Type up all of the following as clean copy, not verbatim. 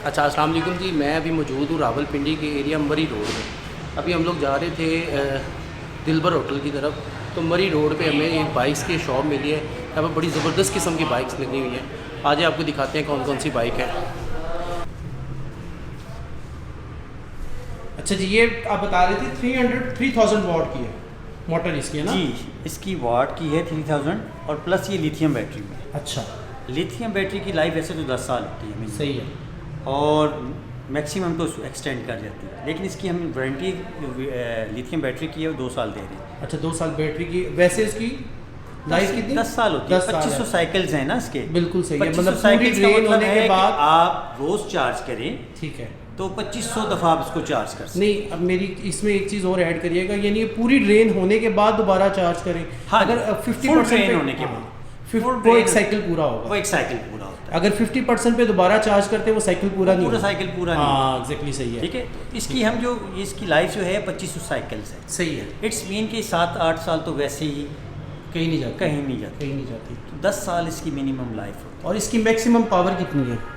अच्छा, अस्सलाम वालेकुम जी। मैं अभी मौजूद हूँ रावलपिंडी के एरिया मरी रोड में। अभी हम लोग जा रहे थे दिलबर होटल की तरफ। तो मरी रोड पे हमें एक बाइक्स की शॉप मिली है। यहाँ पर बड़ी ज़बरदस्त किस्म की बाइक्स लगी हुई हैं। आज आपको दिखाते हैं कौन कौन सी बाइक है। अच्छा जी, ये आप बता रहे थे 3000 वाट की है मोटर इसकी, है ना? जी, इसकी वाट की है 3000 और प्लस ये लिथियम बैटरी में। अच्छा, लिथियम बैटरी की लाइफ ऐसे तो 10 साल होती है। सही है। और मैक्सिमम तो एक्सटेंड कर जाती है, लेकिन इसकी हम वारंटी लिथियम बैटरी की है वो 2 साल दे रहे हैं। अच्छा, 2 साल बैटरी की। वैसे इसकी लाइफ कितनी? 10 साल होती है। 10 साल 2500 साइकिल्स हैं ना इसके। बिल्कुल सही है। 2500 मतलब पूरी साइकिल्स का ड्रेन मतलब होने है के कि बाद आप रोज चार्ज करें ठीक है। तो 2500 दफ़ा आप इसको चार्ज कर सकते हैं। नहीं, अब मेरी इसमें एक चीज़ और ऐड करिएगा, यानी ये पूरी ड्रेन होने के बाद दोबारा चार्ज करें। हाँ, अगर फुल 50% ड्रेन पे होने के बाद वो एक साइकिल पूरा होगा। वो एक साइकिल पूरा होता है। अगर 50% पे दोबारा चार्ज करते हैं वो साइकिल पूरा नहीं पूरा होगा। साइकिल पूरा नहीं हाँ, एग्जैक्टली सही है। ठीक है। तो इसकी हम जो इसकी लाइफ जो है 2500 साइकिल्स है। सही है। इट्स मीन कि 7-8 साल तो वैसे ही कहीं नहीं जाती। कहीं नहीं जाती। कहीं नहीं जाती। तो 10 साल इसकी मिनिमम लाइफ होती और इसकी मैक्सिमम पावर कितनी है? है।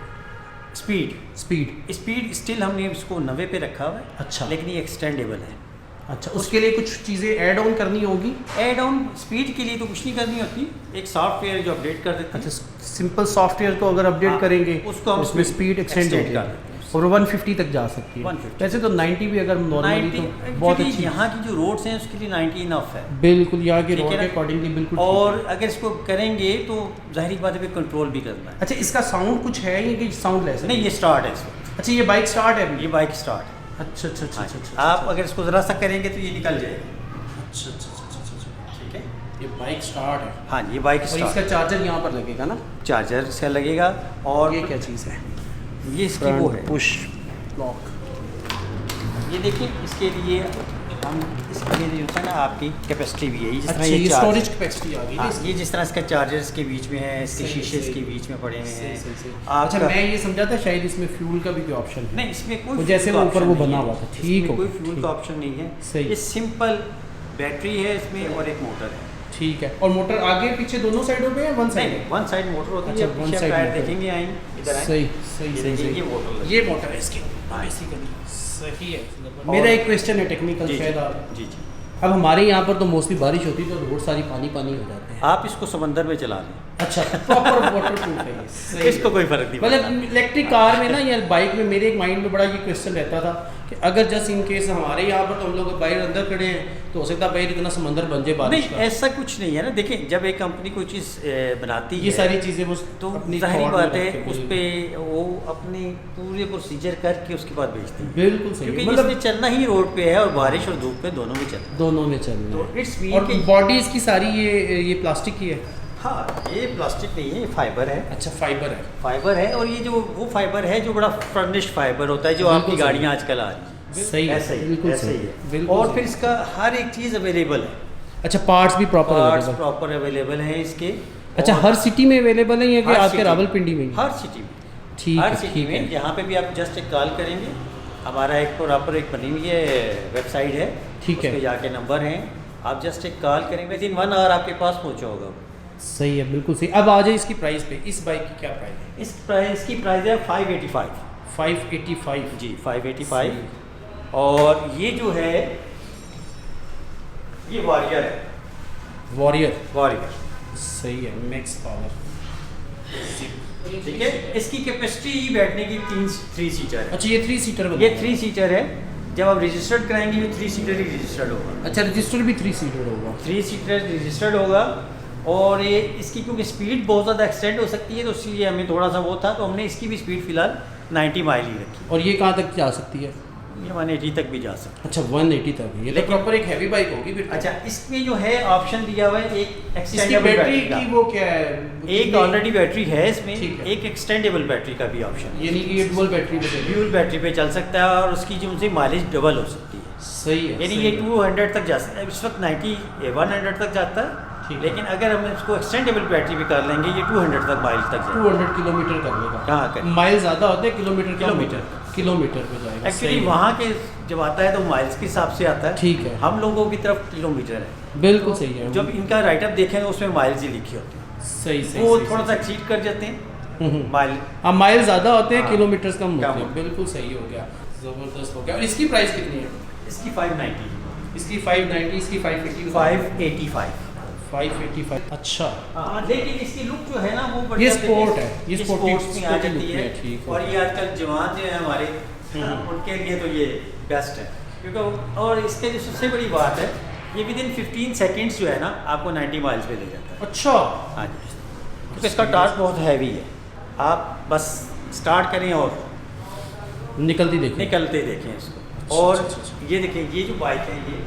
स्पीड स्पीड स्टिल हमने इसको 90 पे रखा हुआ है। अच्छा। लेकिन ये एक्सटेंडेबल है। अच्छा, उसके लिए कुछ चीज़ें ऐड ऑन करनी होगी? एड ऑन स्पीड के लिए तो कुछ नहीं करनी होती, एक सॉफ्टवेयर जो अपडेट कर देते हैं। अच्छा, सिंपल सॉफ्टवेयर को अगर अपडेट हाँ, करेंगे उसको हम उसमें स्पीड एक्सटेंड extend होगी कर देते हैं। और 150 तक जा सकती है। 150 वैसे तो 90 भी अगर नॉर्मली 90 तो बहुत अच्छी। यहाँ की जो रोड्स हैं उसके लिए 90 इनफ है। बिल्कुल, यहाँ के ठीक रोड है के ना? अकॉर्डिंगली बिल्कुल। और अगर इसको करेंगे तो जाहिर बात है कंट्रोल भी करना है। अच्छा, इसका साउंड कुछ है या कि साउंड लेस है? नहीं, ये स्टार्ट है इस वक्त। अच्छा, ये बाइक स्टार्ट है अभी? ये बाइक स्टार्ट है। अच्छा अच्छा अच्छा हाँ अच्छा जी। अच्छा। आप अगर इसको ज़रा सा करेंगे तो ये निकल जाएगा। अच्छा अच्छा अच्छा अच्छा अच्छा। ठीक है। ये बाइक स्टार्ट है हाँ जी, ये बाइक और स्टार्ट। इसका चार्जर यहाँ पर लगेगा ना? चार्जर इसका लगेगा। और ये क्या चीज़ है? ये इसकी वो है पुश लॉक। ये देखिए, इसके लिए हम इसके लिए जो है ना आपकी कैपेसिटी भी है। ये जिस अच्छा, तरह ये चार्ज स्टोरेज है। कैपेसिटी आ गई हाँ, ना इसकी? ये जिस तरह इसका चार्जर इसके बीच में है, इसके सही, शीशे सही। इसके बीच में पड़े हुए हैं। अच्छा, आपका मैं ये समझा था शायद इसमें फ्यूल का भी कोई ऑप्शन है। नहीं, इसमें कोई वो जैसे फ्यूल वो का ऊपर वो option बना नहीं हुआ है। था, ठीक इसमें हो कोई गया, फ्यूल ठीक। का ऑप्शन नहीं है। सही। ये सिंपल बैटरी है इसमें और एक मोटर है। ठीक है। और मोटर आगे पीछे दोनों साइडों पे है? One side? नहीं, वन साइड मोटर होती अच्छा, है। one पीछे side टायर motor। देखेंगे, आएंगे इधर आएं। सही सही ये सही देखिए, सही। ये मोटर लगी। ये मोटर है इसकी हाँ। बेसिकली। सही है। और- मेरा एक क्वेश्चन है टेक्निकल, जी शायद जी आप। जी जी। अब हमारे यहाँ पर तो मोस्टली बारिश होती है तो रोड सारी पानी पानी हो जाते हैं। आप इसको समंदर में चला लें, अच्छा, प्रॉपर वाटर प्रूफ है ये। सही इसको है। कोई फर्क नहीं पड़ता। मतलब इलेक्ट्रिक कार में ना या बाइक में मेरे एक माइंड में बड़ा ये क्वेश्चन रहता था कि अगर जस्ट इन केस हमारे यहाँ पर तो हम लोग बाहर अंदर खड़े हैं तो हो सकता है बाहर इतना समंदर बन जाए बारिश नहीं, का। ऐसा कुछ नहीं है ना। देखिए, जब एक कंपनी कोई चीज़ बनाती ये है सारी चीज़ें वो तो अपनी जाहिर thought बात में है रख के उस पर वो अपने पूरे प्रोसीजर करके उसके बाद बेचती है। बिल्कुल सही क्योंकि है। मतलब इसमें चलना ही रोड पे है और बारिश और धूप पे दोनों में चलना दोनों में चल रहे तो हैं। इट्स मीन और कि बॉडी इसकी सारी ये प्लास्टिक की है? हाँ, ये प्लास्टिक नहीं है, ये फाइबर है। अच्छा, फाइबर है। फाइबर है। और ये जो वो फाइबर है जो बड़ा फर्निश्ड फाइबर होता है जो बिल्कुल आपकी सही। गाड़ियाँ आजकल आ रही हैं। सही है, ऐसे ही बिल्कुल ऐसे सही ही है, है। बिल्कुल और सही। फिर इसका हर एक चीज़ अवेलेबल है। अच्छा, पार्ट्स भी proper parts available? Proper available हैं इसके। अच्छा, और हर सिटी में अवेलेबल है या कि हर आपके city में, रावलपिंडी में ही? हर सिटी में, ठीक हर है, सिटी ठीक में। है। यहाँ पे भी आप जस्ट एक कॉल करेंगे, हमारा एक प्रॉपर एक बनी हुई है वेबसाइट है। ठीक है। उस पे जाके नंबर हैं, आप जस्ट एक कॉल करेंगे, विद इन 1 आवर आपके पास पहुँचा होगा। सही है, बिल्कुल सही। अब आ जाए इसकी प्राइस पे। इस बाइक की क्या प्राइस है? इसकी प्राइस है 585। 585 जी, 585। और ये जो है ये वॉरियर है। वॉरियर। सही है, मैक्स पावर। ठीक है। इसकी कैपेसिटी बैठने की 3 सीटर है। अच्छा, ये 3 सीटर ये 3 सीटर है। जब आप रजिस्टर्ड कराएंगे ये 3 सीटर ही रजिस्टर्ड होगा। अच्छा, रजिस्टर भी 3 सीटर होगा? 3 सीटर रजिस्टर्ड होगा। और ये इसकी क्योंकि स्पीड बहुत ज़्यादा एक्सटेंड हो सकती है तो इसलिए हमें थोड़ा सा वो था, तो हमने इसकी भी स्पीड फ़िलहाल 90 माइल ही रखी। और ये कहाँ तक जा सकती है? ये 180 तक भी जा सकती अच्छा, 180 तक है। ये तो लेकिन- प्रॉपर एक हैवी बाइक होगी फिर है। तो। अच्छा, इसमें जो है ऑप्शन दिया हुआ है एक इसकी एक्सटेंडेबल बैटरी बैटरी की का। वो क्या है? एक ऑलरेडी बैटरी है इसमें, ठीक है। एक एक्सटेंडेबल बैटरी का भी ऑप्शन है। यानी कि ये डुअल बैटरी पे चलेगी। फ्यूल बैटरी पे चल सकता है और उसकी जो उनसे माइलेज डबल हो सकती है। सही है। यानी सही ये है। 200 तक जा सकता है। इस वक्त 100 तक जाता है। ठीक है। लेकिन अगर हम इसको एक्सटेंडेबल बैटरी पे कर लेंगे ये 200 तक माइल तक जाएगा। 200 किलोमीटर कर लेगा। कहाँ कर माइल ज़्यादा होते हैं, किलोमीटर किलोमीटर पे जाएगा। एक्चुअली सही है। वहाँ के जब आता है तो माइल्स के हिसाब से आता है। ठीक है। हम लोगों की तरफ किलोमीटर है। बिल्कुल सही है। जब इनका राइटअप देखेंगे उसमें माइल्स ही लिखी होती है। सही सही वो सही, थोड़ा सही। सा एक्सीड कर जाते हैं माइल हाँ माइल ज़्यादा होते हैं, हाँ, किलोमीटर्स कम होते कम हैं। होते हैं। बिल्कुल सही हो गया, ज़बरदस्त हो गया। और इसकी प्राइस कितनी है? इसकी 590, इसकी 590, इसकी 580, 585। 585। अच्छा, हाँ, लेकिन इसकी लुक जो है ना वो बढ़िया ये स्पोर्ट है, ये ये स्पोर्टी स्पोर्ट्स में आ स्पोर्टी जाती लुक है। में, ठीक है। और ये आजकल जवान जो है हमारे, उनके लिए तो ये बेस्ट है, क्योंकि और इसके जो सबसे बड़ी बात है, ये विद इन 15 सेकेंड्स जो है ना आपको 90 माइल्स पे ले जाता है। अच्छा, हाँ जी, क्योंकि इसका टार्क बहुत हैवी है। आप बस स्टार्ट करें और निकलती देखिए। निकलते देखें इसको। अच्छा, और अच्छा, अच्छा। ये देखिए, ये जो बाइक है, ये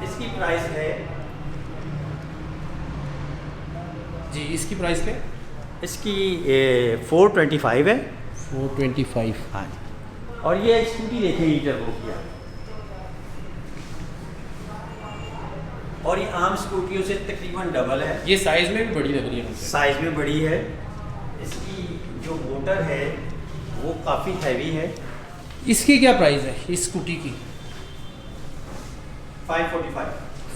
इसकी प्राइस है जी, इसकी प्राइस क्या है? इसकी 425 है। 425। हाँ जी, और ये स्कूटी देखें ये टर्बो की, और ये आम स्कूटियों से तकरीबन डबल है, ये साइज़ में भी बड़ी लग रही है मुझे। साइज़ में बड़ी है। इसकी जो मोटर है वो काफ़ी हैवी है। इसकी क्या प्राइस है इस स्कूटी की? 545।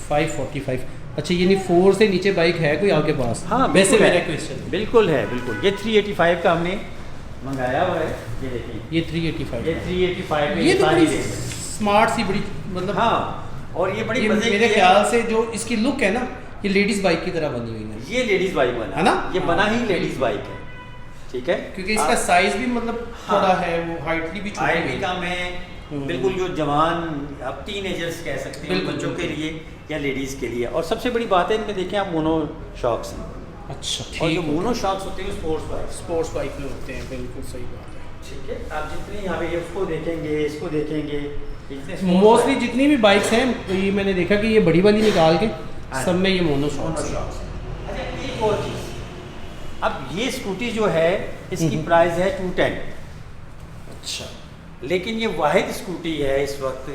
545। अच्छा, ये नहीं 4 से नीचे बाइक है कोई आपके पास? हाँ, वैसे बिल्कुल मेरा है। क्वेश्चन। बिल्कुल है, बिल्कुल। ये 385 का हमने मंगाया हुआ है, ये देखिए, ये 385। ये 385 में ये तो सारी बड़ी रेंज है। स्मार्ट सी बड़ी, मतलब हाँ, और ये बड़ी ये मजे मेरे की ख्याल है। से जो इसकी लुक है ना, ये लेडीज बाइक की तरह बनी हुई है, ये लेडीज बाइक बना है ना? ये बना ही हाँ। लेडीज बाइक है, ठीक है, क्योंकि इसका साइज भी मतलब हाँ। थोड़ा है, वो हाइटली भी छोटी हाइट है। भी कम है। बिल्कुल जो जवान, अब टीनेजर्स कह सकते हैं, बिल्कुल, बच्चों के बिल्कुल। लिए या लेडीज़ के लिए। और सबसे बड़ी बात है इनमें, देखें आप, मोनो शॉक्स हैं। अच्छा, और जो ठीक। मोनो शॉक्स होते हैं स्पोर्ट्स बाइक, स्पोर्ट्स बाइक में होते हैं, बिल्कुल सही बात है। ठीक है। आप जितने यहाँ पे इसको देखेंगे, इसको देखेंगे, मोस्टली जितनी भी बाइक्स हैं, ये मैंने देखा कि ये बड़ी वाली निकाल के हाँ। सब में ये मोनो मोनो शॉक्स हैं। शॉक्स हैं। अच्छा, एक और चीज़, अब ये स्कूटी जो है इसकी प्राइस है 210, अच्छा, लेकिन ये वाहिद स्कूटी है इस वक्त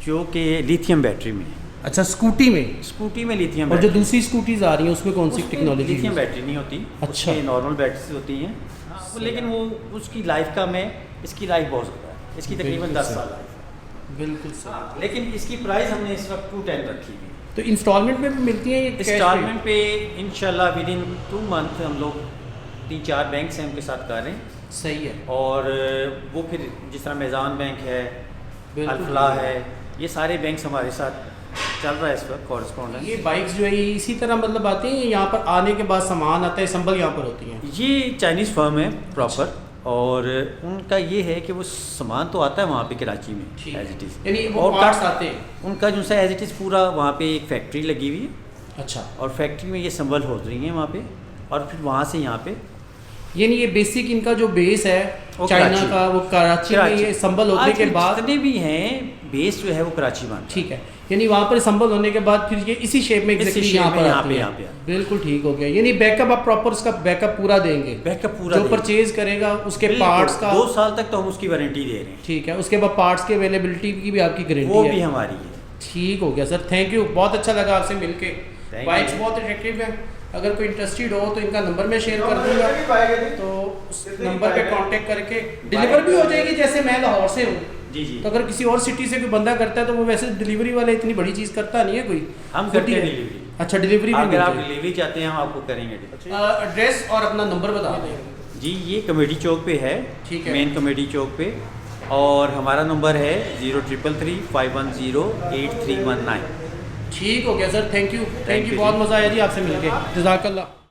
जो कि लिथियम बैटरी में है। अच्छा, स्कूटी में। स्कूटी में लिथियम और जो दूसरी स्कूटीज आ रही हैं उसमें कौन सी टेक्नोलॉजी? लिथियम बैटरी नहीं होती, अच्छा। उसमें नॉर्मल बैटरीज होती हैं। लेकिन वो उसकी लाइफ का में, इसकी लाइफ बहुत ज़्यादा है, इसकी तकरीबन बिल्कुल 10 सही। साल लाइफ है। बिल्कुल सही। हाँ, लेकिन इसकी प्राइस हमने इस वक्त 210 रखी हुई है। तो इंस्टॉलमेंट में भी मिलती हैं ये कैश पे? इंस्टॉलमेंट पे इंशाल्लाह विद इन 2 मंथ हम लोग 3-4 बैंक से उनके साथ कर रहे हैं। सही है। और वो फिर जिस तरह मेज़ान बैंक है, बिल्कुल। अल्फला है, ये सारे बैंक्स हमारे साथ चल रहा है इस वक्त कॉरेस्पॉन्डेंस। ये बाइक्स जो है ये इसी तरह मतलब आती हैं, यहाँ पर आने के बाद सामान आता है, संभल यहाँ पर होती हैं? ये चाइनीज़ फर्म है प्रॉपर, और उनका ये है कि वो सामान तो आता है वहाँ पे कराची में ठीक एज है। इट इज़, यानी वो और पार्ट्स आते हैं? उनका जो सा एज इट इज़ पूरा वहाँ पे एक फैक्ट्री लगी हुई है, अच्छा, और फैक्ट्री में ये संभल हो रही हैं वहाँ पे, और फिर वहाँ से यहाँ पे यानी ये बेसिक इनका जो बेस है वो चाइना कराची। का, वो कराची में ये संभल होने के बाद, जितने भी हैं बेस जो है वो कराची में। ठीक है, यानी वहाँ पर संभल होने के बाद फिर ये इसी शेप में एग्जैक्टली shape यहाँ में पर यहाँ आती पे- है। यहाँ पे। बिल्कुल ठीक हो गया। यानी बैकअप आप प्रॉपर उसका बैकअप पूरा देंगे, बैकअप पूरा जो देंगे। परचेज करेगा उसके बिल्कुल, पार्ट्स का 2 साल तक तो हम उसकी वारंटी दे रहे हैं, ठीक है, उसके बाद पार्ट्स की अवेलेबिलिटी की भी आपकी गारंटी वो है। भी हमारी है। ठीक हो गया सर, थैंक यू, बहुत अच्छा लगा आपसे मिलके। Thank bikes you। बहुत अट्रैक्टिव है, अगर कोई इंटरेस्टेड हो तो इनका नंबर मैं शेयर कर दूंगा, तो उस नंबर पे कांटेक्ट करके डिलीवर भी हो जाएगी। जैसे मैं लाहौर से हूँ, जी जी, तो अगर किसी और सिटी से कोई बंदा करता है तो वो वैसे डिलीवरी वाले इतनी बड़ी चीज़ करता नहीं है कोई, हम खुद करते ही हैं है। डिलीवरी। अच्छा, डिलीवरी भी अगर आप मिल डिलीवरी चाहते हैं हम आपको करेंगे delivery। एड्रेस और अपना नंबर बता दें। जी, ये कमेटी चौक पे है, ठीक है। मेन कमेटी चौक पे, और हमारा नंबर है 0333 510 8319। ठीक हो गया sir, thank you Thank you बहुत जी। मज़ा आया जी आपसे मिलके, जज़ाकल्लाह।